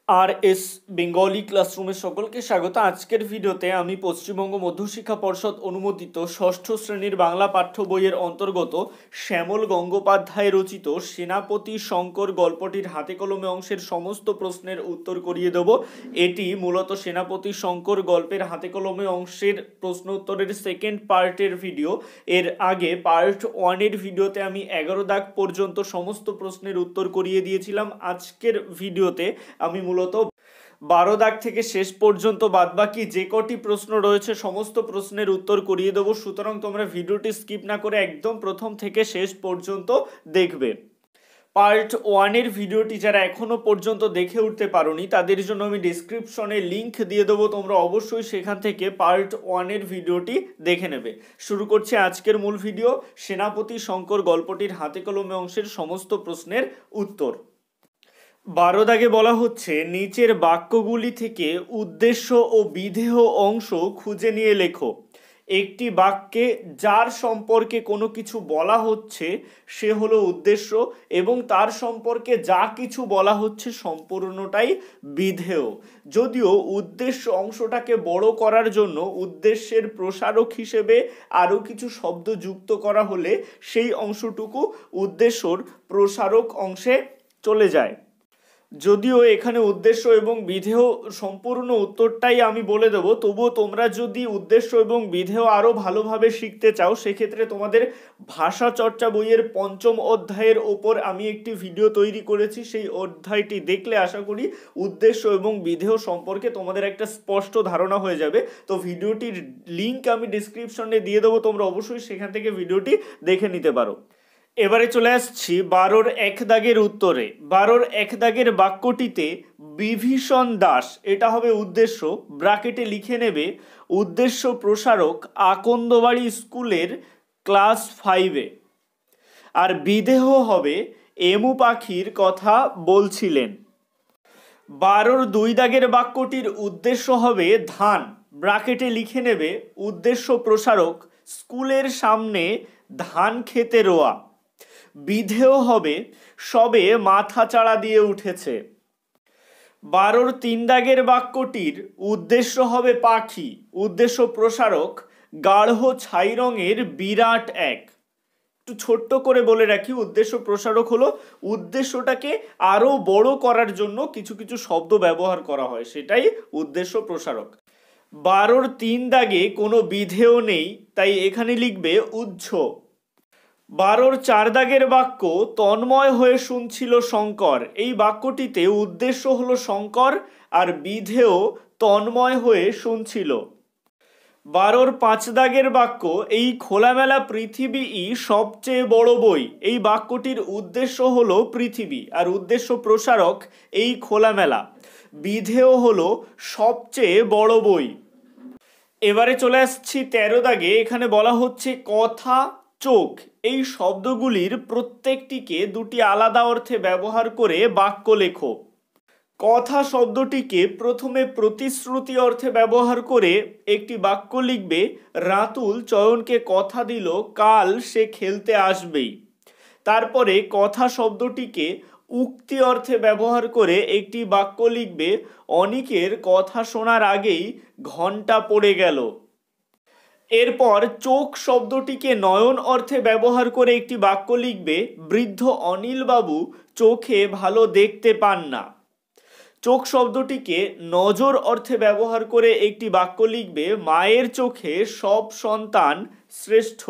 আর S Bengali ক্লাসরুমের সকলকে স্বাগত। আজকের ভিডিওতে আমি পশ্চিমবঙ্গ মধ্যশিক্ষা পর্ষদ অনুমোদিত ষষ্ঠ শ্রেণীর বাংলা পাঠ্য বইয়ের অন্তর্গত শ্যামল গঙ্গোপাধ্যায় রচিত সেনাপতি শঙ্কর গল্পটির হাতে কলমে অংশের সমস্ত প্রশ্নের উত্তর করিয়ে দেব। এটি মূলত সেনাপতি শঙ্কর গল্পের হাতে কলমে অংশের প্রশ্ন উত্তরের সেকেন্ড পার্টের ভিডিও। এর আগে পার্ট 1-এর ভিডিওতে আমি 11 দাগ পর্যন্ত সমস্ত প্রশ্নের উত্তর করিয়ে দিয়েছিলাম। আজকের ভিডিওতে আমি মূলত 12 দাগ থেকে শেষ পর্যন্ত বাদবাকি যে কটি প্রশ্ন রয়েছে সমস্ত প্রশ্নের উত্তর করিয়ে দেবো। সুতরাং তোমরা ভিডিওটি স্কিপ না করে একদম প্রথম থেকে শেষ পর্যন্ত দেখবে। পার্ট 1-এর ভিডিওটি যারা এখনো পর্যন্ত দেখে উঠতে পারোনি তাদের জন্য আমি ডেসক্রিপশনে লিংক দিয়ে দেবো, তোমরা অবশ্যই সেখান থেকে পার্ট 1-এর ভিডিওটি দেখে নেবে। শুরু করছি আজকের মূল ভিডিও, সেনাপতি শঙ্কর গল্পটির হাতে কলমে অংশের সমস্ত প্রশ্নের উত্তর। 12 দাগে বলা হচ্ছে নিচের বাক্যগুলি থেকে উদ্দেশ্য ও বিধেয় অংশ খুঁজে নিয়ে লেখো। একটি বাক্যে যার সম্পর্কে কোনো কিছু বলা হচ্ছে সে হলো উদ্দেশ্য এবং তার সম্পর্কে যা কিছু বলা হচ্ছে সম্পূর্ণটাই বিধেয়। যদিও উদ্দেশ্য অংশটাকে বড় করার জন্য উদ্দেশ্যের প্রসারক হিসেবে আরও কিছু শব্দ যুক্ত করা হলে সেই অংশটুকু উদ্দেশ্যর প্রসারক অংশে চলে যায়। যদিও এখানে উদ্দেশ্য এবং বিধেয় সম্পূর্ণ উত্তরটাই আমি বলে দেব, তবুও তোমরা যদি উদ্দেশ্য এবং বিধেয় আরও ভালোভাবে শিখতে চাও সেক্ষেত্রে তোমাদের ভাষা চর্চা বইয়ের 5ম অধ্যায়ের ওপর আমি একটি ভিডিও তৈরি করেছি। সেই অধ্যায়টি দেখলে আশা করি উদ্দেশ্য এবং বিধেয় সম্পর্কে তোমাদের একটা স্পষ্ট ধারণা হয়ে যাবে। তো ভিডিওটির লিঙ্ক আমি ডিসক্রিপশনে দিয়ে দেবো, তোমরা অবশ্যই সেখান থেকে ভিডিওটি দেখে নিতে পারো। এবারে চলে আসছি 12-র 1 দাগের উত্তরে। 12-র 1 দাগের বাক্যটিতে বিভীষণ দাস, এটা হবে উদ্দেশ্য, ব্র্যাকেটে লিখে নেবে উদ্দেশ্য প্রসারক আকন্দবাড়ি স্কুলের ক্লাস 5-এ। আর বিধেয় হবে এমু পাখির কথা বলছিলেন। 12-র 2 দাগের বাক্যটির উদ্দেশ্য হবে ধান, ব্র্যাকেটে লিখে নেবে উদ্দেশ্য প্রসারক স্কুলের সামনে ধান খেতে রোয়া। বিধেয় হবে সবে মাথা চাড়া দিয়ে উঠেছে। 12-র 3 দাগের বাক্যটির উদ্দেশ্য হবে পাখি, উদ্দেশ্য প্রসারক গাঢ় ছাই রঙের বিরাট এক। একটু ছোট্ট করে বলে রাখি, উদ্দেশ্য প্রসারক হলো উদ্দেশ্যটাকে আরো বড় করার জন্য কিছু কিছু শব্দ ব্যবহার করা হয়, সেটাই উদ্দেশ্য প্রসারক। 12-র 3 দাগে কোনো বিধেয় নেই, তাই এখানে লিখবে উহ্য। 12-র 4 দাগের বাক্য তন্ময় হয়ে শুনছিল শঙ্কর, এই বাক্যটিতে উদ্দেশ্য হলো শঙ্কর আর বিধেয় তন্ময় হয়ে শুনছিল। 12-র 5 দাগের বাক্য এই খোলামেলা পৃথিবীই সবচেয়ে বড় বই, এই বাক্যটির উদ্দেশ্য হলো পৃথিবী আর উদ্দেশ্য প্রসারক এই খোলামেলা, বিধেয় হলো সবচেয়ে বড় বই। এবারে চলে আসছি 13 দাগে, এখানে বলা হচ্ছে কথা চোখ, এই শব্দগুলির প্রত্যেকটিকে দুটি আলাদা অর্থে ব্যবহার করে বাক্য লেখো। কথা শব্দটিকে প্রথমে প্রতিশ্রুতি অর্থে ব্যবহার করে একটি বাক্য লিখবে, রাতুল চয়নকে কথা দিল কাল সে খেলতে আসবেই। তারপরে কথা শব্দটিকে উক্তি অর্থে ব্যবহার করে একটি বাক্য লিখবে, অনিকের কথা শোনার আগেই ঘন্টা পড়ে গেল। এরপর চোখ শব্দটিকে নয়ন অর্থে ব্যবহার করে একটি বাক্য লিখবে, বৃদ্ধ অনিলবাবু চোখে ভালো দেখতে পান না। চোখ শব্দটিকে নজর অর্থে ব্যবহার করে একটি বাক্য লিখবে, মায়ের চোখে সব সন্তান শ্রেষ্ঠ।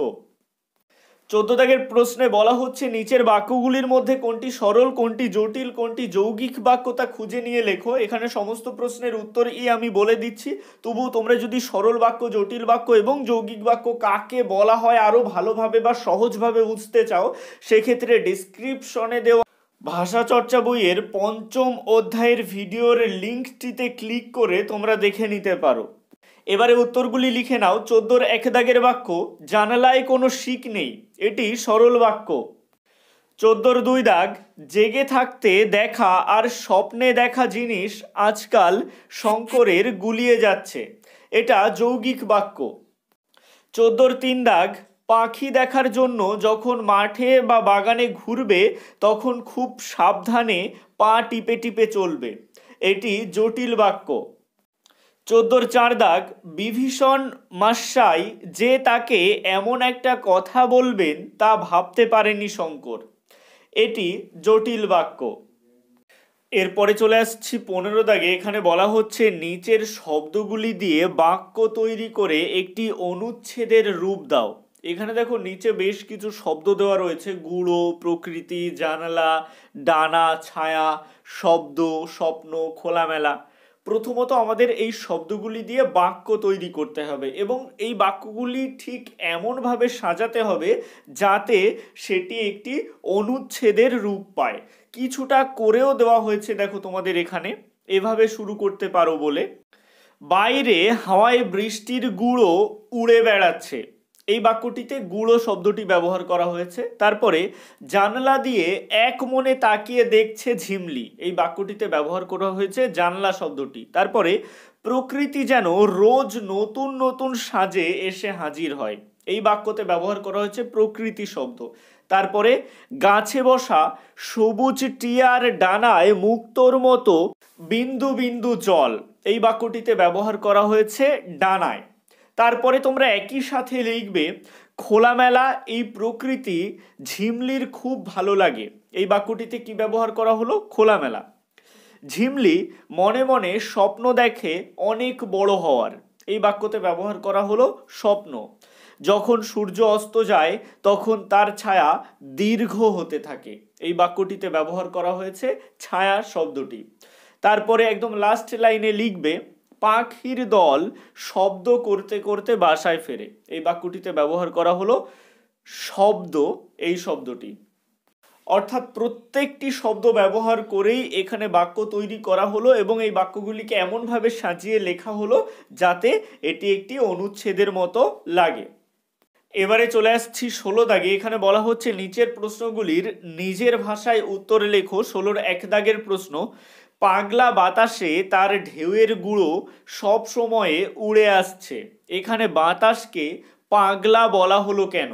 14 দাগের প্রশ্নে বলা হচ্ছে নিচের বাক্যগুলির মধ্যে কোনটি সরল, কোনটি জটিল, কোনটি যৌগিক বাক্য তা খুঁজে নিয়ে লেখো। এখানে সমস্ত প্রশ্নের উত্তরই আমি বলে দিচ্ছি, তবুও তোমরা যদি সরল বাক্য, জটিল বাক্য এবং যৌগিক বাক্য কাকে বলা হয় আরো ভালোভাবে বা সহজভাবে বুঝতে চাও সেক্ষেত্রে ডেসক্রিপশনে দেওয়া ভাষা চর্চা বইয়ের 5ম অধ্যায়ের ভিডিওর লিঙ্কটিতে ক্লিক করে তোমরা দেখে নিতে পারো। এবারে উত্তরগুলি লিখে নাও। 14-র 1 দাগের বাক্য জানালায় কোনো শিক নেই, এটি সরল বাক্য। 14-র 2 দাগ জেগে থাকতে দেখা আর স্বপ্নে দেখা জিনিস আজকাল শঙ্করের গুলিয়ে যাচ্ছে, এটা যৌগিক বাক্য। 14-র 3 দাগ পাখি দেখার জন্য যখন মাঠে বা বাগানে ঘুরবে তখন খুব সাবধানে পা টিপে টিপে চলবে। এটি জটিল বাক্য। 14 4 দাগ, বিভীষণ মাসাই যে তাকে এমন একটা কথা বলবেন তা ভাবতে পারেনি শঙ্কর। এটি জটিল বাক্য। এরপরে চলে আসছি 15 দাগে। এখানে বলা হচ্ছে নিচের শব্দগুলি দিয়ে বাক্য তৈরি করে একটি অনুচ্ছেদের রূপ দাও। এখানে দেখো নিচে বেশ কিছু শব্দ দেওয়া রয়েছে: গুঁড়ো, প্রকৃতি, জানালা, ডানা, ছায়া, শব্দ, স্বপ্ন, খোলামেলা। প্রথমত আমাদের এই শব্দগুলি দিয়ে বাক্য তৈরি করতে হবে এবং এই বাক্যগুলি ঠিক এমনভাবে সাজাতে হবে যাতে সেটি একটি অনুচ্ছেদের রূপ পায়। কিছুটা করেও দেওয়া হয়েছে দেখো তোমাদের এখানে। এভাবে শুরু করতে পারো বলে, বাইরে হাওয়ায় বৃষ্টির গুঁড়ো উড়ে বেড়াচ্ছে। এই বাক্যটিতে গুঁড়ো শব্দটি ব্যবহার করা হয়েছে। তারপরে জানলা দিয়ে এক মনে তাকিয়ে দেখছে ঝিমলি। এই বাক্যটিতে ব্যবহার করা হয়েছে জানলা শব্দটি। তারপরে প্রকৃতি যেন রোজ নতুন নতুন সাজে এসে হাজির হয়। এই বাক্যতে ব্যবহার করা হয়েছে প্রকৃতি শব্দ। তারপরে গাছে বসা সবুজ টিয়ার ডানায় মুক্তোর মতো বিন্দু বিন্দু জল। এই বাক্যটিতে ব্যবহার করা হয়েছে ডানায়। তারপরে তোমরা একই সাথে লিখবে খোলামেলা এই প্রকৃতি ঝিমলির খুব ভালো লাগে। এই বাক্যটিতে কি ব্যবহার করা হলো? খোলামেলা। ঝিমলি মনে মনে স্বপ্ন দেখে অনেক বড় হওয়ার। এই বাক্যতে ব্যবহার করা হলো স্বপ্ন। যখন সূর্য অস্ত যায় তখন তার ছায়া দীর্ঘ হতে থাকে। এই বাক্যটিতে ব্যবহার করা হয়েছে ছায়া শব্দটি। তারপরে একদম লাস্ট লাইনে লিখবে পাখির দল শব্দ করতে করতে বাসায় ফেরে। এই বাক্যটিতে ব্যবহার করা হলো শব্দ এই শব্দটি। অর্থাৎ প্রত্যেকটি শব্দ ব্যবহার করেই এখানে বাক্য তৈরি করা হলো এবং এই বাক্যগুলিকে এমনভাবে সাজিয়ে লেখা হলো যাতে এটি একটি অনুচ্ছেদের মতো লাগে। এবারে চলে আসছি 16 দাগে। এখানে বলা হচ্ছে নিচের প্রশ্নগুলির নিজের ভাষায় উত্তর লেখো। 16-র 1 দাগের প্রশ্ন, পাগলা বাতাসে তার ঢেউয়ের গুঁড়ো সব সময়ে উড়ে আসছে। এখানে বাতাসকে পাগলা বলা হলো কেন?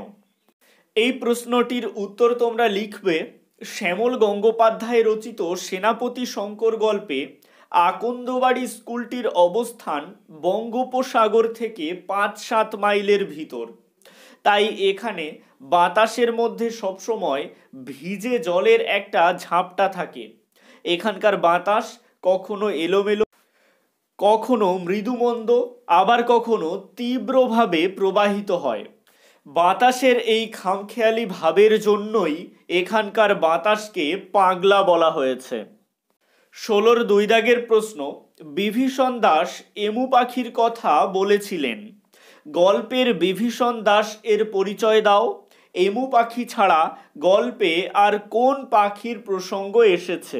এই প্রশ্নটির উত্তর তোমরা লিখবে শ্যামল গঙ্গোপাধ্যায় রচিত সেনাপতি শঙ্কর গল্পে আকন্দবাড়ি স্কুলটির অবস্থান বঙ্গোপসাগর থেকে 5-7 মাইলের ভিতর। তাই এখানে বাতাসের মধ্যে সবসময় ভিজে জলের একটা ঝাপটা থাকে। এখানকার বাতাস কখনো এলোমেলো, কখনো মৃদুমন্দ, আবার কখনো তীব্রভাবে প্রবাহিত হয়। বাতাসের এই খামখেয়ালি ভাবের জন্যই এখানকার বাতাসকে পাগলা বলা হয়েছে। 16-র 2 দাগের প্রশ্ন, বিভীষণ দাস এমু পাখির কথা বলেছিলেন। গল্পের বিভীষণ দাস এর পরিচয় দাও। এমু পাখি ছাড়া গল্পে আর কোন পাখির প্রসঙ্গ এসেছে?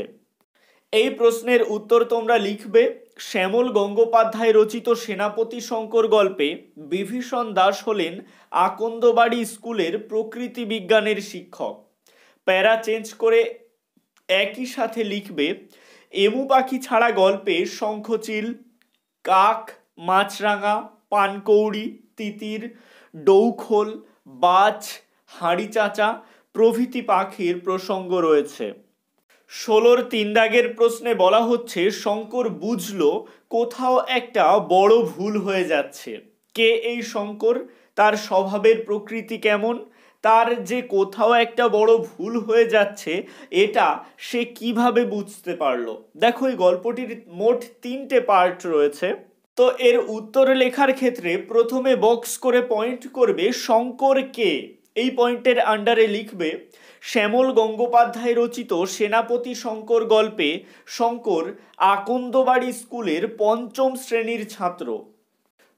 এই প্রশ্নের উত্তর তোমরা লিখবে শ্যামল গঙ্গোপাধ্যায় রচিত সেনাপতি শঙ্কর গল্পে বিভীষণ দাস হলেন আকন্দবাড়ি স্কুলের প্রকৃতি বিজ্ঞানের শিক্ষক। প্যারা চেঞ্জ করে একই সাথে লিখবে এমু পাখি ছাড়া গল্পে শঙ্খচিল, কাক, মাছরাঙা, পানকৌড়ি, তিতির, ডৌখোল, বাজ, হাঁড়ি চাচা প্রভৃতি পাখির প্রসঙ্গ রয়েছে। 16-র 3 দাগের প্রশ্নে বলা হচ্ছে শঙ্কর বুঝলো কোথাও একটা বড় ভুল হয়ে যাচ্ছে। কে এই শঙ্কর? তার স্বভাবের প্রকৃতি কেমন? তার যে কোথাও একটা বড় ভুল হয়ে যাচ্ছে এটা সে কিভাবে বুঝতে পারলো? দেখো এই গল্পটির মোট 3টে পার্ট রয়েছে। তো এর উত্তর লেখার ক্ষেত্রে প্রথমে বক্স করে পয়েন্ট করবে শঙ্কর কে। এই পয়েন্টের আন্ডারে লিখবে শ্যামল গঙ্গোপাধ্যায় রচিত সেনাপতি শঙ্কর গল্পে শঙ্কর আকন্দবাড়ি স্কুলের 5ম শ্রেণীর ছাত্র।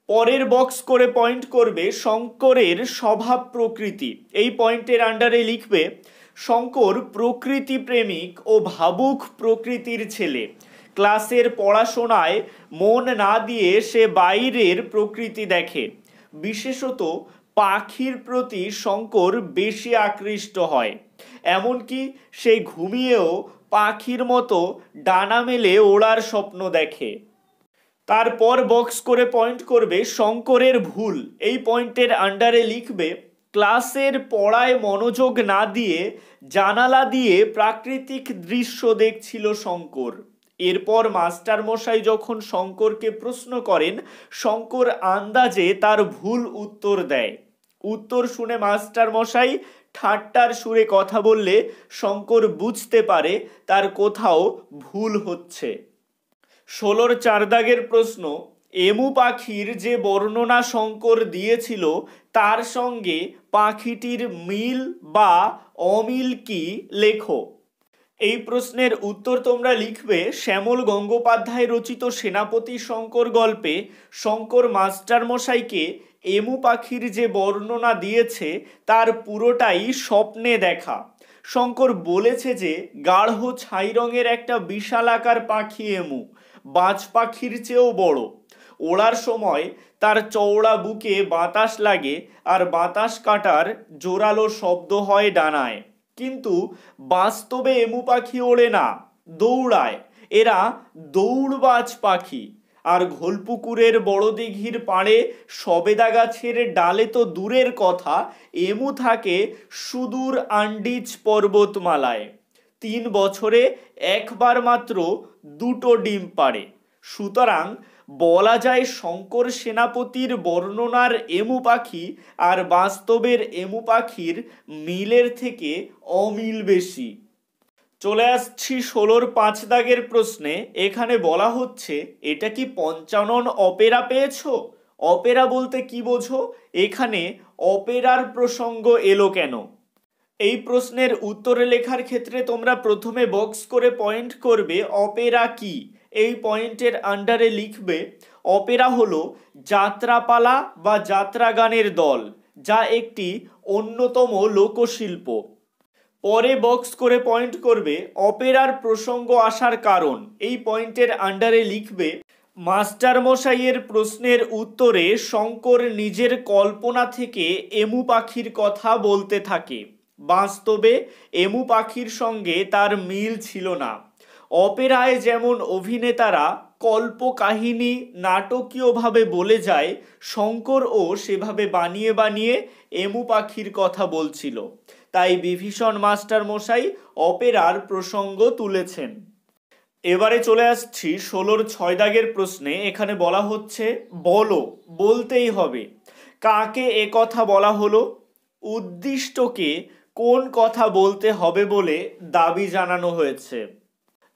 পরের বক্স করে পয়েন্ট করবে শঙ্করের স্বভাব প্রকৃতি। এই পয়েন্টের আন্ডারে লিখবে শঙ্কর প্রকৃতি প্রেমিক ও ভাবুক প্রকৃতির ছেলে। ক্লাসের পড়াশোনায় মন না দিয়ে সে বাইরের প্রকৃতি দেখে। বিশেষত পাখির প্রতি শঙ্কর বেশি আকৃষ্ট হয়। এমনকি সে ঘুমিয়েও পাখির মতো ডানা মেলে ওড়ার স্বপ্ন দেখে। তারপর বক্স করে পয়েন্ট করবে শঙ্করের ভুল। এই পয়েন্টের আন্ডারে লিখবে ক্লাসের পড়ায় মনোযোগ না দিয়ে জানালা দিয়ে প্রাকৃতিক দৃশ্য দেখছিল শঙ্কর। এরপর মাস্টারমশাই যখন শঙ্করকে প্রশ্ন করেন, শঙ্কর আন্দাজে তার ভুল উত্তর দেয়। উত্তর শুনে মাস্টারমশাই ঠাট্টার সুরে কথা বললে শঙ্কর বুঝতে পারে তার কোথাও ভুল হচ্ছে। 16 4 দাগের প্রশ্ন, এমু পাখির যে বর্ণনা শঙ্কর দিয়েছিল তার সঙ্গে পাখিটির মিল বা অমিল কি লেখো। এই প্রশ্নের উত্তর তোমরা লিখবে শ্যামল গঙ্গোপাধ্যায় রচিত সেনাপতি শঙ্কর গল্পে শঙ্কর মাস্টারমশাইকে এমু পাখির যে বর্ণনা দিয়েছে তার পুরোটাই স্বপ্নে দেখা। শঙ্কর বলেছে যে গাঢ় ছাই রঙের একটা বিশালাকার পাখি এমু, বাজ পাখির চেয়েও বড়। ওড়ার সময় তার চওড়া বুকে বাতাস লাগে আর বাতাস কাটার জোরালো শব্দ হয় ডানায়। কিন্তু বাস্তবে এমু পাখি ওড়ে না, দৌড়ায়। এরা দৌড়বাজ পাখি। আর ঘোলপুকুরের বড় দিঘির পাড়ে সবেদা গাছের ডালে তো দূরের কথা, এমু থাকে সুদূর আন্ডিজ পর্বতমালায়। 3 বছরে একবার মাত্র 2টো ডিম পাড়ে। সুতরাং বলা যায় শঙ্কর সেনাপতির বর্ণনার এমু পাখি আর বাস্তবের এমু পাখির মিলের থেকে অমিল বেশি। চলে আসছি 16 5 দাগের প্রশ্নে। এখানে বলা হচ্ছে, এটা কি পঞ্চানন অপেরা পেয়েছো? অপেরা বলতে কি বোঝো? এখানে অপেরার প্রসঙ্গ এলো কেন? এই প্রশ্নের উত্তরে লেখার ক্ষেত্রে তোমরা প্রথমে বক্স করে পয়েন্ট করবে অপেরা কি। এই পয়েন্টের আন্ডারে লিখবে অপেরা হলো যাত্রাপালা বা যাত্রা গানের দল, যা একটি অন্যতম লোকশিল্প। পরে বক্স করে পয়েন্ট করবে অপেরার প্রসঙ্গ আসার কারণ। এই পয়েন্টের আন্ডারে লিখবে মাস্টারমশাইয়ের প্রশ্নের উত্তরে শঙ্কর নিজের কল্পনা থেকে এমু পাখির কথা বলতে থাকে। বাস্তবে এমু পাখির সঙ্গে তার মিল ছিল না। অপেরায় যেমন অভিনেতারা কল্পকাহিনী নাটকীয়ভাবে বলে যায়, শঙ্করও সেভাবে বানিয়ে বানিয়ে এমু পাখির কথা বলছিল। তাই বিভীষণ মাস্টারমশাই অপেরার প্রসঙ্গ তুলেছেন। এবারে চলে আসছি 16 6 দাগের প্রশ্নে। এখানে বলা হচ্ছে বলো, বলতেই হবে। কাকে এ কথা বলা হলো? উদ্দিষ্টকে কোন কথা বলতে হবে বলে দাবি জানানো হয়েছে।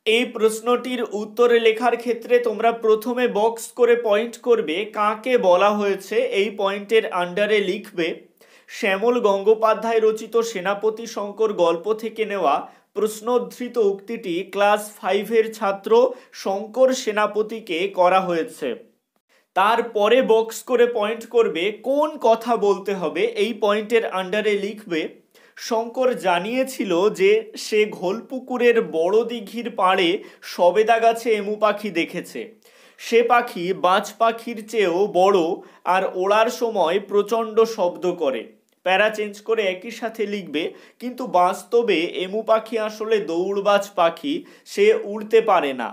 এই প্রশ্নটির উত্তরে লেখার ক্ষেত্রে তোমরা প্রথমে বক্স করে পয়েন্ট করবে কাকে বলা হয়েছে। এই পয়েন্টের আন্ডারে লিখবে শ্যামল গঙ্গোপাধ্যায় রচিত সেনাপতি শঙ্কর গল্প থেকে নেওয়া প্রশ্নোদ্ধৃত উক্তিটি ক্লাস 5-এর ছাত্র শঙ্কর সেনাপতিকে করা হয়েছে। তারপরে বক্স করে পয়েন্ট করবে কোন কথা বলতে হবে। এই পয়েন্টের আন্ডারে লিখবে শঙ্কর জানিয়েছিল যে সে ঘোলপুকুরের বড় দিঘির পাড়ে সবেদা গাছে এমু পাখি দেখেছে। সে পাখি বাজ পাখির চেয়েও বড় আর ওড়ার সময় প্রচণ্ড শব্দ করে। প্যারা চেঞ্জ করে একই সাথে লিখবে কিন্তু বাস্তবে এমু পাখি আসলে দৌড়বাজ পাখি, সে উড়তে পারে না।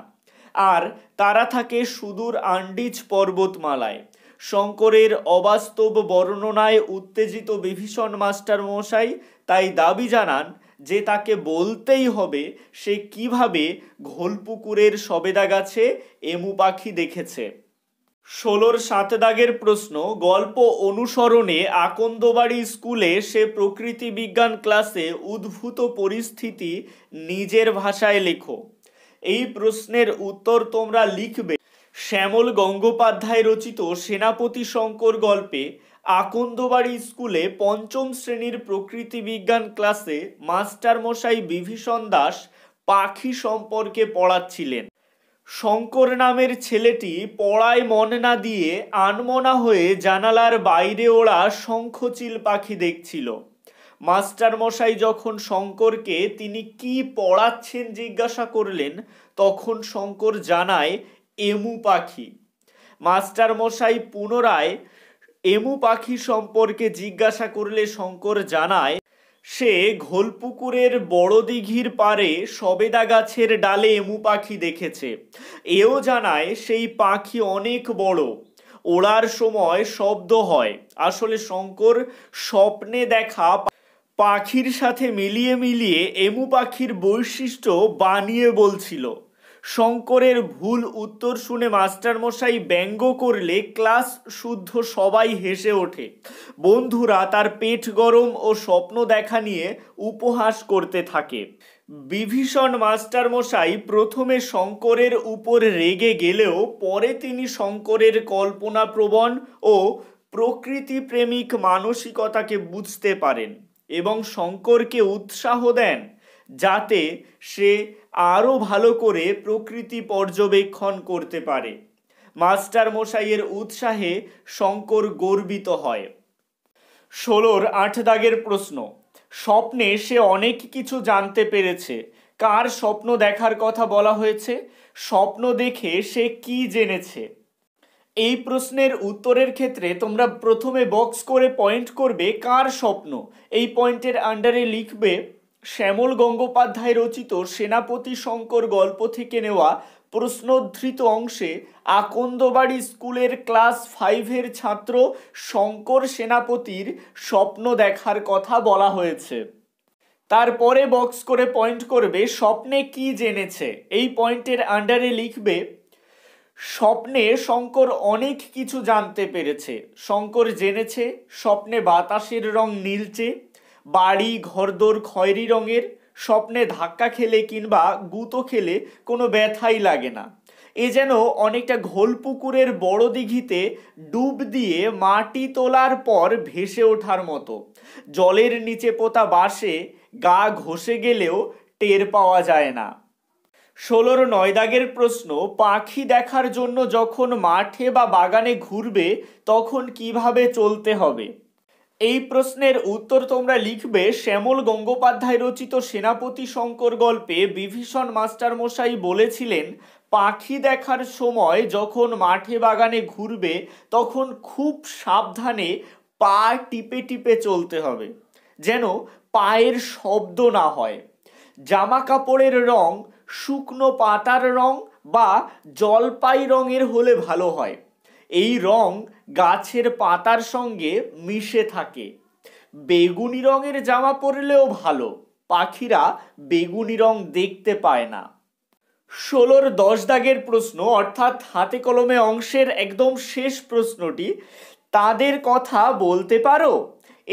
আর তারা থাকে সুদূর আন্ডিজ পর্বতমালায়। শঙ্করের অবাস্তব বর্ণনায় উত্তেজিত বিভীষণ মাস্টার মশাই তাই দাবি জানান যে তাকে বলতেই হবে সে কিভাবে ঘোলপুকুরের সবেদা গাছে এমু পাখি দেখেছে। 16 7 দাগের প্রশ্ন, গল্প অনুসরণে আকন্দবাড়ি স্কুলে সে প্রকৃতি বিজ্ঞান ক্লাসে উদ্ভূত পরিস্থিতি নিজের ভাষায় লেখো। এই প্রশ্নের উত্তর তোমরা লিখবে শ্যামল গঙ্গোপাধ্যায় রচিত সেনাপতি শঙ্কর গল্পে আকন্দবাড়ি স্কুলে 5ম শ্রেণীর প্রকৃতি বিজ্ঞান ক্লাসে মাস্টারমশাই বিভীষণ দাস পাখি সম্পর্কে পড়াচ্ছিলেন। শঙ্কর নামের ছেলেটি পড়ায় মন না দিয়ে আনমনা হয়ে জানালার বাইরে ওড়া শঙ্খচিল পাখি দেখছিল। মাস্টারমশাই যখন শঙ্করকে তিনি কি পড়াচ্ছেন জিজ্ঞাসা করলেন, তখন শঙ্কর জানায় এমু পাখি। মাস্টারমশাই পুনরায় এমু পাখি সম্পর্কে জিজ্ঞাসা করলে শঙ্কর জানায় সে ঘোলপুকুরের বড় দিঘির পাড়ে সবেদা গাছের ডালে এমু পাখি দেখেছে। এও জানায় সেই পাখি অনেক বড়। ওড়ার সময় শব্দ হয়। আসলে শঙ্কর স্বপ্নে দেখা পাখির সাথে মিলিয়ে মিলিয়ে এমু পাখির বৈশিষ্ট্য বানিয়ে বলছিল। শঙ্করের ভুল উত্তর শুনে মাস্টারমশাই ব্যঙ্গ করলে ক্লাস শুদ্ধ সবাই হেসে ওঠে। বন্ধুরা তার পেট গরম ও স্বপ্ন দেখা নিয়ে উপহাস করতে থাকে। বিভীষণ মাস্টারমশাই প্রথমে শঙ্করের উপর রেগে গেলেও পরে তিনি শঙ্করের কল্পনাপ্রবণ ও প্রকৃতিপ্রেমিক মানসিকতাকে বুঝতে পারেন এবং শঙ্করকে উৎসাহ দেন যাতে সে আরও ভালো করে প্রকৃতি পর্যবেক্ষণ করতে পারে। মাস্টারমশাইয়ের উৎসাহে শঙ্কর গর্বিত হয়। 16 8 দাগের প্রশ্ন, স্বপ্নে সে অনেক কিছু জানতে পেরেছে। কার স্বপ্ন দেখার কথা বলা হয়েছে? স্বপ্ন দেখে সে কি জেনেছে? এই প্রশ্নের উত্তরের ক্ষেত্রে তোমরা প্রথমে বক্স করে পয়েন্ট করবে কার স্বপ্ন। এই পয়েন্টের আন্ডারে লিখবে শ্যামল গঙ্গোপাধ্যায় রচিত সেনাপতি শঙ্কর গল্প থেকে নেওয়া প্রশ্নোদ্ধৃত অংশে আকন্দবাড়ি স্কুলের ক্লাস 5-এর ছাত্র শঙ্কর সেনাপতির স্বপ্ন দেখার কথা বলা হয়েছে। তারপরে বক্স করে পয়েন্ট করবে স্বপ্নে কি জেনেছে। এই পয়েন্টের আন্ডারে লিখবে স্বপ্নে শঙ্কর অনেক কিছু জানতে পেরেছে। শঙ্কর জেনেছে স্বপ্নে বাতাসের রং নীলচে, বাড়ি ঘরদোর খয়েরি রঙের, স্বপ্নে ধাক্কা খেলে কিংবা গুঁতো খেলে কোনো ব্যথাই লাগে না। এ যেন অনেকটা ঘোলপুকুরের বড় দিঘিতে ডুব দিয়ে মাটি তোলার পর ভেসে ওঠার মতো। জলের নিচে পোতা বাঁশে গা ঘষে গেলেও টের পাওয়া যায় না। 16 9 দাগের প্রশ্ন, পাখি দেখার জন্য যখন মাঠে বা বাগানে ঘুরবে তখন কিভাবে চলতে হবে? এই প্রশ্নের উত্তর তোমরা লিখবে শ্যামল গঙ্গোপাধ্যায় রচিত সেনাপতি শঙ্কর গল্পে বিভীষণ মাস্টারমশাই বলেছিলেন পাখি দেখার সময় যখন মাঠে বাগানে ঘুরবে তখন খুব সাবধানে পা টিপে টিপে চলতে হবে, যেন পায়ের শব্দ না হয়। জামা কাপড়ের রং শুকনো পাতার রং বা জলপাই রঙের হলে ভালো হয়। এই রং গাছের পাতার সঙ্গে মিশে থাকে। বেগুনি রঙের জামা পরলেও ভালো, পাখিরা বেগুনি রং দেখতে পায় না। 16 10 দাগের প্রশ্ন অর্থাৎ হাতে কলমে অংশের একদম শেষ প্রশ্নটি, তাদের কথা বলতে পারো?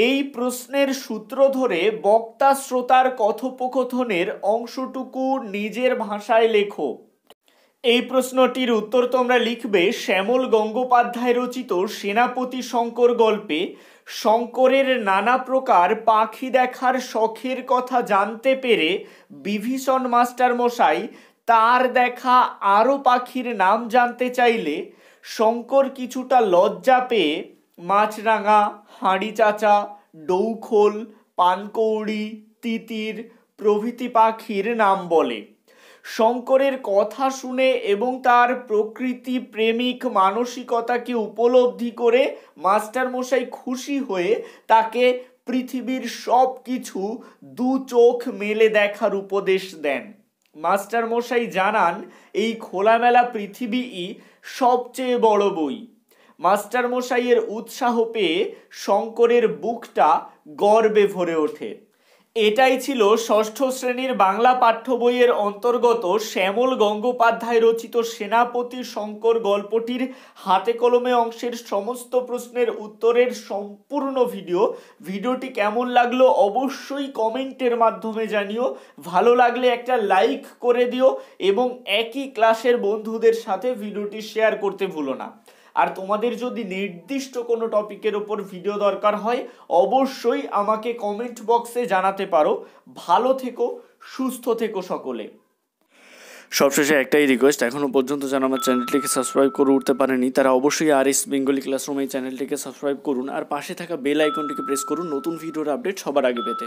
এই প্রশ্নের সূত্র ধরে বক্তা শ্রোতার কথোপকথনের অংশটুকু নিজের ভাষায় লেখো। এই প্রশ্নটির উত্তর তোমরা লিখবে শ্যামল গঙ্গোপাধ্যায় রচিত সেনাপতি শঙ্কর গল্পে শঙ্করের নানা প্রকার পাখি দেখার শখের কথা জানতে পেরে বিভীষণ মাস্টারমশাই তার দেখা আরও পাখির নাম জানতে চাইলে শঙ্কর কিছুটা লজ্জা পেয়ে মাছরাঙা, হাঁড়ি চাচা, ডৌখোল, পানকৌড়ি, তিতির প্রভৃতি পাখির নাম বলে। শঙ্করের কথা শুনে এবং তার প্রকৃতি প্রেমিক মানসিকতাকে উপলব্ধি করে মাস্টারমশাই খুশি হয়ে তাকে পৃথিবীর সব কিছু দু চোখ মেলে দেখার উপদেশ দেন। মাস্টারমশাই জানান এই খোলামেলা পৃথিবীই সবচেয়ে বড় বই। মাস্টারমশাইয়ের উৎসাহ পেয়ে শঙ্করের বুকটা গর্বে ভরে ওঠে। এটাই ছিল ষষ্ঠ শ্রেণীর বাংলা পাঠ্য বইয়ের অন্তর্গত শ্যামল গঙ্গোপাধ্যায় রচিত সেনাপতি শঙ্কর গল্পটির হাতে কলমে অংশের সমস্ত প্রশ্নের উত্তরের সম্পূর্ণ ভিডিওটি কেমন লাগলো অবশ্যই কমেন্টের মাধ্যমে জানিও। ভালো লাগলে একটা লাইক করে দিও এবং একই ক্লাসের বন্ধুদের সাথে ভিডিওটি শেয়ার করতে ভুলো না। আর তোমাদের যদি নির্দিষ্ট কোনো টপিকের উপর ভিডিও দরকার হয় অবশ্যই আমাকে কমেন্ট বক্সে জানাতে পারো। ভালো থেকো, সুস্থ থেকো সকলে। সবশেষে একটাই রিকোয়েস্ট, এখনও পর্যন্ত যারা আমার চ্যানেলটিকে সাবস্ক্রাইব করে উঠতে পারেনি তারা অবশ্যই RS বেঙ্গলি ক্লাসরুম এই চ্যানেলটিকে সাবস্ক্রাইব করুন আর পাশে থাকা বেল আইকনটিকে প্রেস করুন নতুন ভিডিওর আপডেট সবার আগে পেতে।